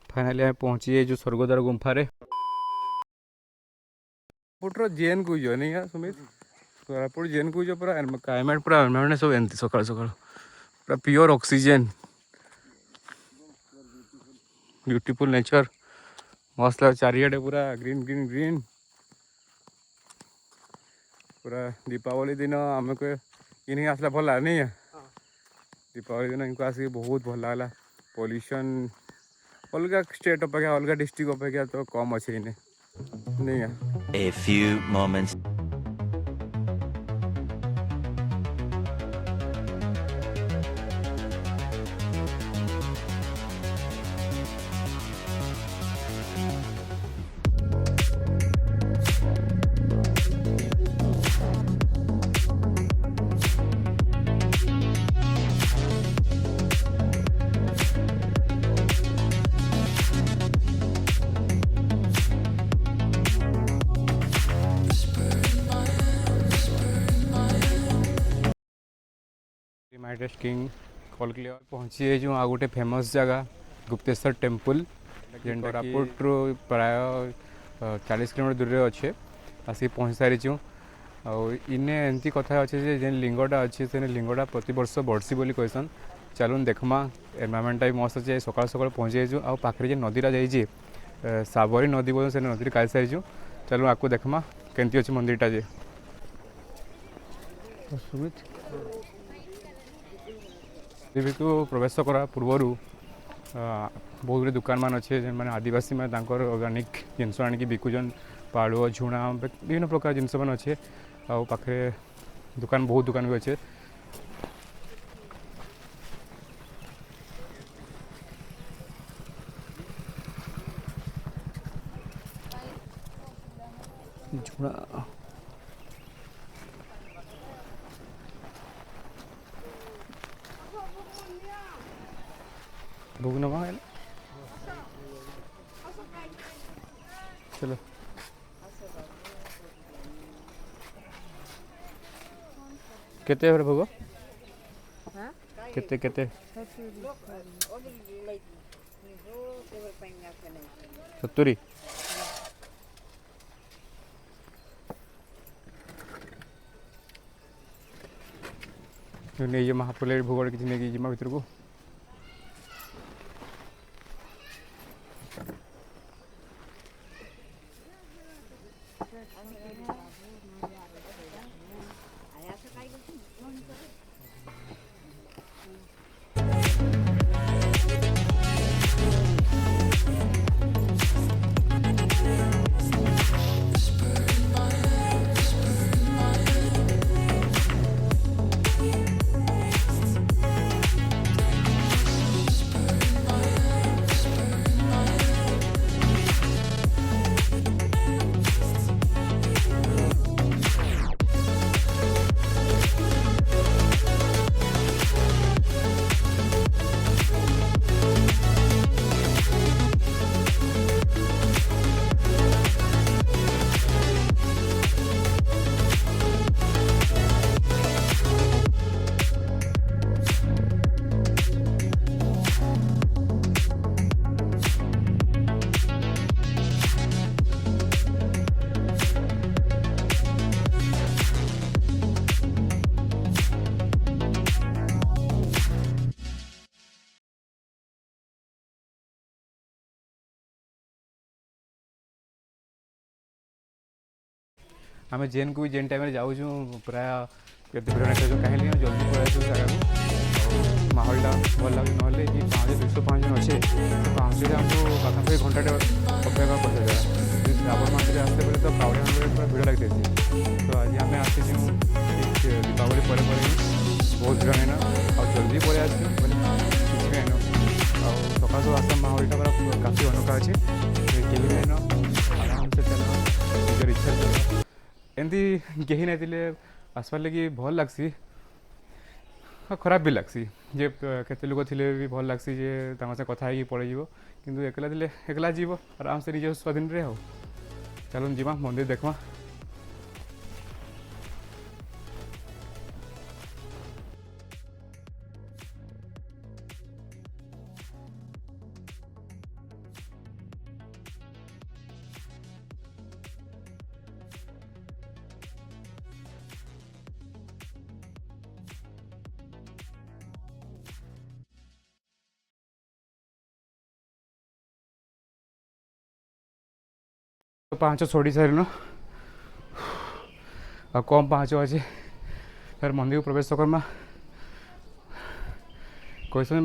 Finally आम पहुँची जो स्वर्गद्वार गुंफारे पुटर जेन को नहीं है सुमित कोरापुट जेन को पूरा क्लाइमेट पूरा एनवायरनमेंट सब एमती सकाल सकाल पूरा प्योर ऑक्सीजन ब्यूटीफुल नेचर मस्त लगे चारिआडे पूरा ग्रीन ग्रीन ग्रीन पूरा दीपावली दिन आमको इन आसला भल लगा नहीं है दीपावली दिन इनको आसिक बहुत भल लगला पॉल्यूशन अलग स्टेट अपेक्षा अलग डिस्ट्रिक्ट अपेक्षा तो कम अच्छे इन्हें नहीं है। A few moments. Mightiest king call के लिए पहुँची जो आ गोटे फेमस जगह गुप्तेश्वर टेम्पल जेनटा कोरापुट प्राय 40 किलोमीटर दूर अच्छे आसिक पहुँच सारी इने एमती कथा अच्छे जेन लिंगटा अच्छे से लिंगटा प्रति वर्ष बढ़सी बोली कहसन चलून देखमा एनवायरमेंटा भी मस्त अच्छे सकाल सकाल पहुँची जाइए आ पाखे जे नदीटा जाइए साबरी नदी बोल से नदी काई सारी चलूँ आपको देखमा केमती अच्छे मंदिरटा जे सुमित देवी को प्रवेश करा पूर्वर बहुत गुड दुकान मान अच्छे जेन मैंने आदिवासी मैंने ऑर्गेनिक जिनस आनिक बिकुचन पाड़ुआ झुणा विभिन्न प्रकार जिनस मान अच्छे आखे दुकान बहुत दुकान भी अच्छे झुणा भूख न है चलो केते हो भोग केते केते 70 नहीं महाफुल भोग किसी नहीं जिमा भर को आम जेन को भी जेन टाइम जाऊँ प्राय कहीं जल्दी पड़े जगह को माहौलटा भल लगे ना पाँच 205 जन अच्छे पाँच आमको पाखापाखि घंटाटे अपेक्षा कर श्रावण मसरे आसते बेले तो कावड़िया मंदिर पूरा भिड़ लगी तो आज आम आसी दीपावली पर बहुत भिड़ नहीं ना जल्दी पड़े आस किसी भी नहीं सका सब आसाम माहौलटा पूरा काफी अनोखा अच्छे कहीं नहीं ना आराम से चल निजर इच्छा चल एमती कहीं नहीं आसपार लगे भल लगसी हाँ खराब भी लगसी जे केते लोग थे भी भल लगसी जे से कथा है पड़े किंतु एकला थे एकला जीव आराम से निज स्वाधीन रे हो चलो जीवा मंदिर देखमा पाँच छोड़ी सारिन आ कम पाँच अच्छे फिर मंदिर को प्रवेश करमा कैसे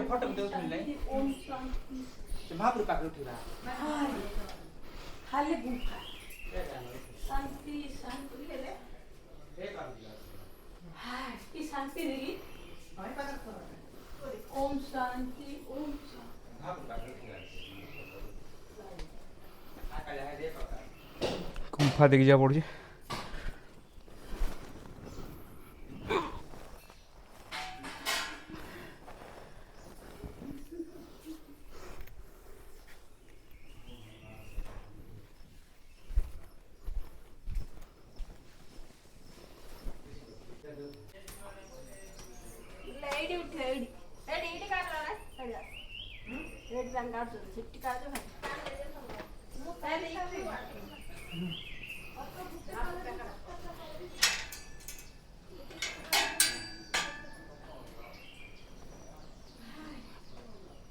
फोटो महाप्रभु पाखे उठा खाली गुफा शांति शांति की शांति रही ओम शांति ओम गुंफा देखी जा पड़ी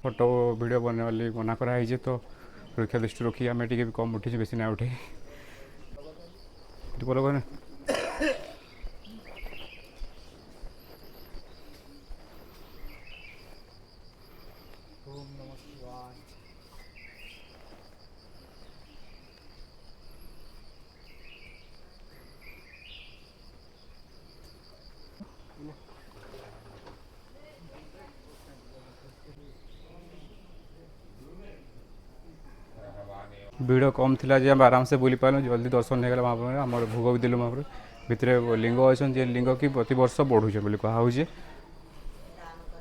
फोटो वीडियो बनने वाली मना कराई तो सुरक्षा दृष्टि रखी आम टे कम उठी बेसी ना उठे बोलो कौन भिड़ कम थी आम आराम से बुली पार्लु जल्दी दर्शन हो गला महाप्रभु आम भोग भी देलु महाप्रभु भितर लिंग अच्छा लिंग कि प्रति वर्ष बढ़ुचे बोली कहुचे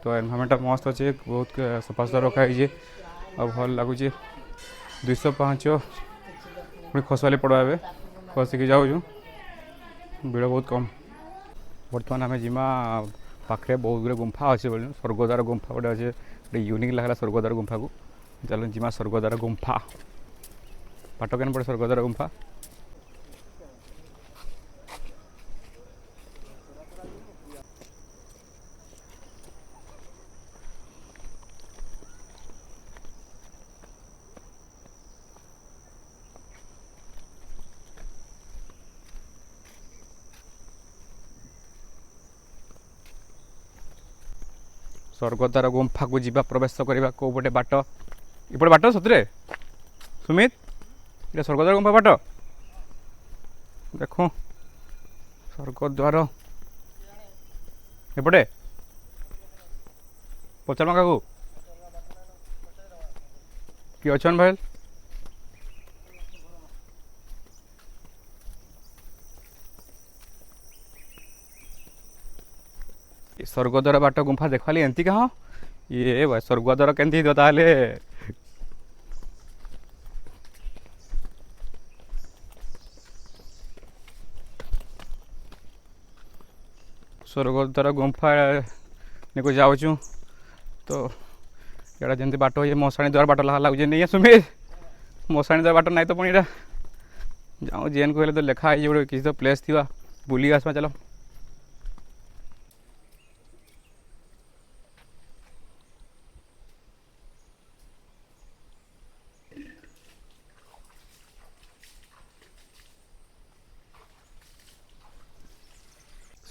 तो एनभायरमेंट मस्त अच्छे बहुत सफा सुतरा रखाई भल लगुच 205 पुणी खसवाली पड़ा ए खसिकी जाऊँ भिड़ बहुत कम बर्तमान आम जिमा पाखे बहुत गुड़े गुंफा अच्छे बोल स्वर्गद्वार गुंफा गोटे अच्छे गोटे यूनिक लगला स्वर्गद्वार गुंफा को चलो जिमा स्वर्गद्वार गुंफा पाट केन पड़े स्वर्गद्वार गुंफा स्वर्गद्वार गुंफा को जीवा प्रवेश करने को पटे बाट इपटे बाट सतरे सुमित ये स्वर्गद्वार गुंफा बाट देखो स्वर्गद्वार एपटे पचार का कि अच्छन भाई स्वर्गद्वार बाट गुंफा देखवाली एंती कहाँ ये भाई स्वर्गद्वार केंती ताले स्वर्गद्वार गुंफा को जाऊँ तो यहाँ जमी बाट हो मशाणी द्वार बाट लगे नहीं सुमित मशाणी द्वार बाट ना तो पुणी जाऊँ जेन को तो लिखा है गोटे किसी तो प्लेस थी बुली आसमा चलो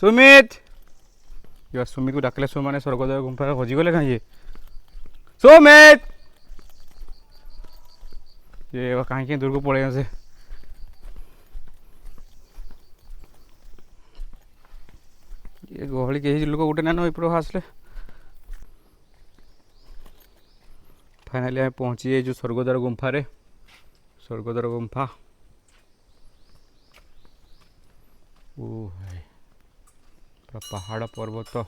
सुमित यार सुमित को डाकले सो मैंने स्वर्गद्वार गुंफा हजिगले कहीं ये सुमित ये कहीं दूर को पड़े से ये गहली कहीं लोक गोटे ना ऊपर आसले फाइनाली आम पहुँची जो स्वर्गद्वार गुंफा रे स्वर्गद्वार गुंफा ओ भाई पूरा पहाड़ पर्वत।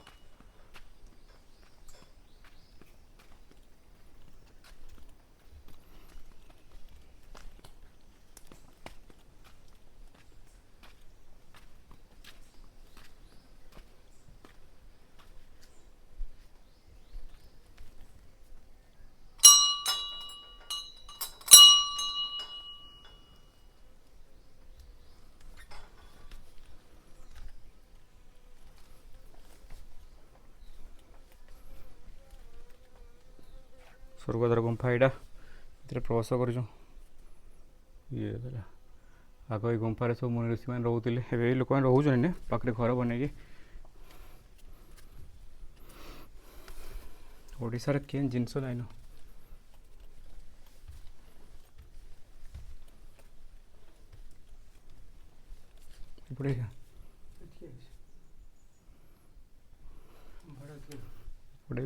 स्वर्गद्वार गुंफा यहाँ प्रवेश कर आग ये गुंफार सब मुनि ऋषि मैंने रोते ए लोक मैंने रोचे पाखे घर बनई ओडार केन जिनस नाइन गोटे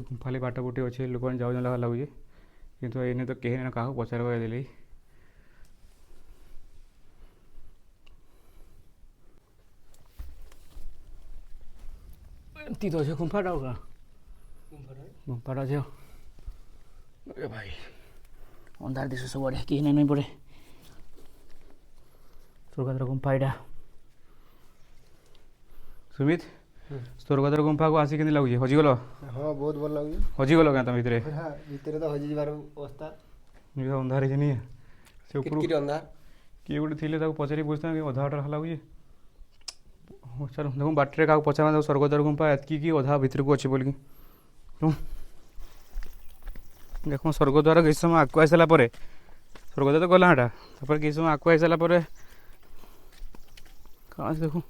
गुंफाली बाट गोटे अच्छे लोक जाऊँ लगे कितु एने तो कहीं ना क्या पचार देली एमती तो अच्छे गुंफाटा गुंफाटा अच्छे भाई अंधार दिशा सब आड़े कहीं नहीं पड़े स्वर्गद्वार गुंफा यहाँ सुमित स्वर्गद्वार गुंफा को आसिक लगे हजिगल हाँ बहुत भल लगे हजिगल क्या तुम भितर भितर तो हजि जबार अवस्था अंधार नहीं से किटकिट अंधार किए गोटे थे पचारि बुझता अधा अटा लगे चल देखो बाटर क्या पचार स्वर्गद्वार गुंफा एतकी अधा भितर को अच्छे बोल देख स्वर्गद्वार किसी समय आगे आई सारापर स्वर्गद्वार तो गला हाँ किसी समय आगे आई सारापर कहाँ देखो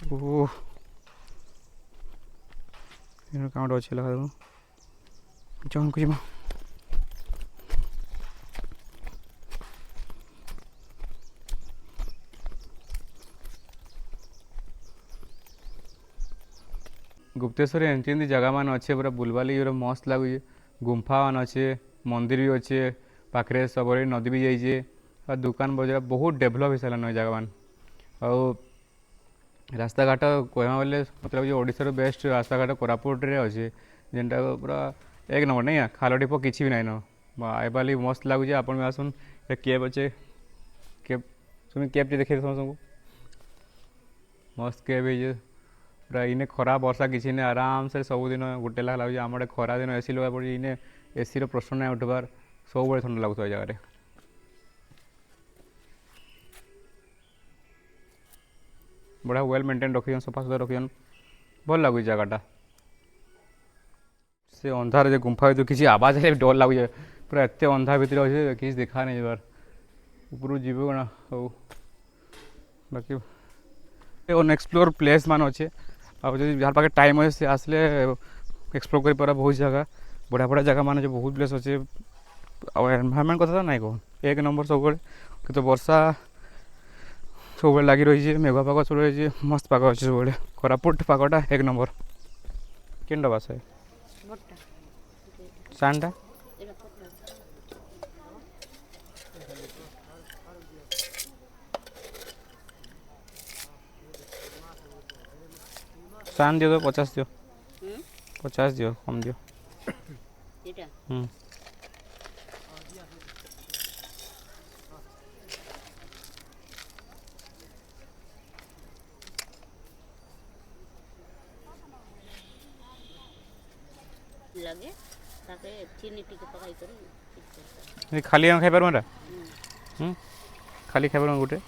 ओह कहाँ गोटे अच्छे लगा जन को जीमा गुप्तेश्वर एमती जगह मान अच्छे पूरा बुलबाली मस्त लगुचे गुंफा मान अच्छे मंदिर भी अच्छे पाखे सब नदी भी जाइए और दुकान बजार बहुत डेभलप हो सारान जगह मान आउ रास्ता घाट कहवा बोले मतलब ओडिशार बेस्ट रास्ता घाट कोरापुट रे अच्छे जेनटा पूरा एक नंबर नहीं खाल ढीप किसी भी नाइन आइबाली मस्त लगुचे आपन भी आसन केब अच्छे केब तुम केब टी देखे समस्त मस्त केब है पूरा इने खरा वर्षा किसी नहीं आराम से सबुदिन गोटे लगे आम खरा दिन एसी लगा पड़ी इने एसी प्रश्न नहीं उठबार सब बड़े ठंडा लगुता जगह बड़ा वेल मेंटेन रखियन सफा सुतरा रखियन भल लगुच जगहटा से अंधार जो गुंफा तो किसी आवाज है डर लगुचे पूरा एत अंधा भितर अच्छे किसी देखा नहीं जबार ऊपर जीव कौन हो बाकी अनएक्सप्लोर प्लेस मान अच्छे और जो जार पाखे टाइम अच्छे से आसले एक्सप्लोर कर पारा बहुत जगह बढ़िया बढ़िया जगह मान बहुत प्लेस अच्छे एनवायरनमेंट कथा ना कौन एक नंबर सब कि वर्षा सब लगी रही है मेघुआ पाग सब रही मस्त पाग अच्छे सब कोरापुट पागटा एक नंबर केन डबास है सानटा सान दियो तो 50 दियो 50 दियो कम दियो लगे ताके चीनी टिके पकाई करी खाली खाई पार खाली खाई पार गोटे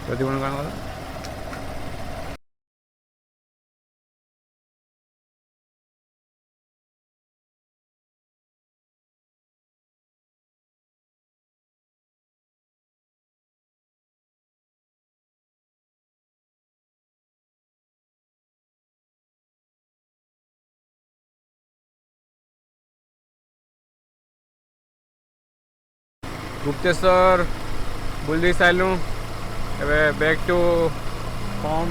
प्रतिबंध कौन गुप्तेश्वर बुलदी सारू एवं बैक टू होम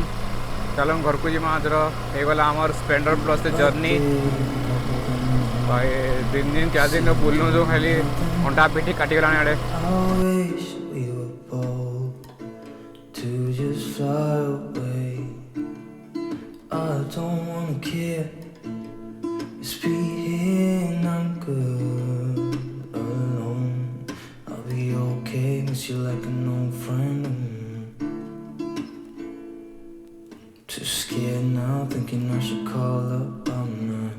चलो घर को जीमा होगला आमर स्प्लेंडर प्लस जर्नी भाई 3 दिन 4 दिन बुलनु जो खाली अंटा पिठी काटिगला आड़े I wish we were bold to just fly away. I don't wanna care. Just be here and I'm good alone. I'll be okay, miss you like an old friend. Too scared now, thinking I should call up. I'm not.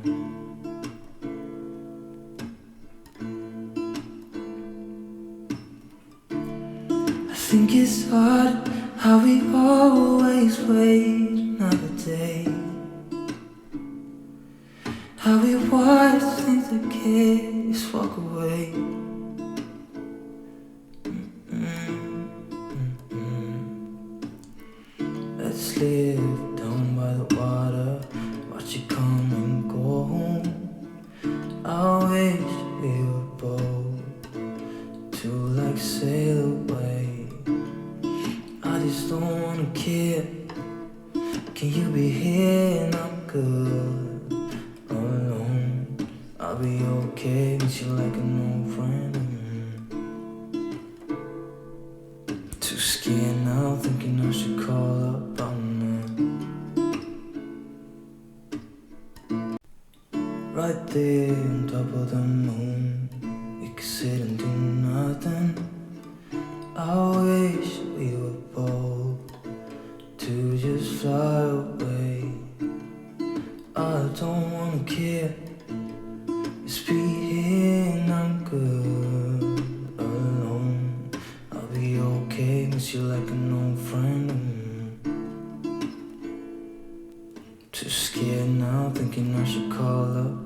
I think it's hard how we always wait another day. How we watch things that kids walk away. Let's live down by the water, watch it come and go home. I wish we were bold to like sail away. I just don't wanna care. Can you be here and I'm good alone? I'll be okay, miss you like an old friend. Too scared now, thinking I should call up. I'm not. Right there on top of the moon, we could sit and do nothing. I wish we were bold to just fly away. I don't wanna care. Just be here and I'm good alone. I'll be okay, miss you like an old friend. Too scared now, thinking I should call up.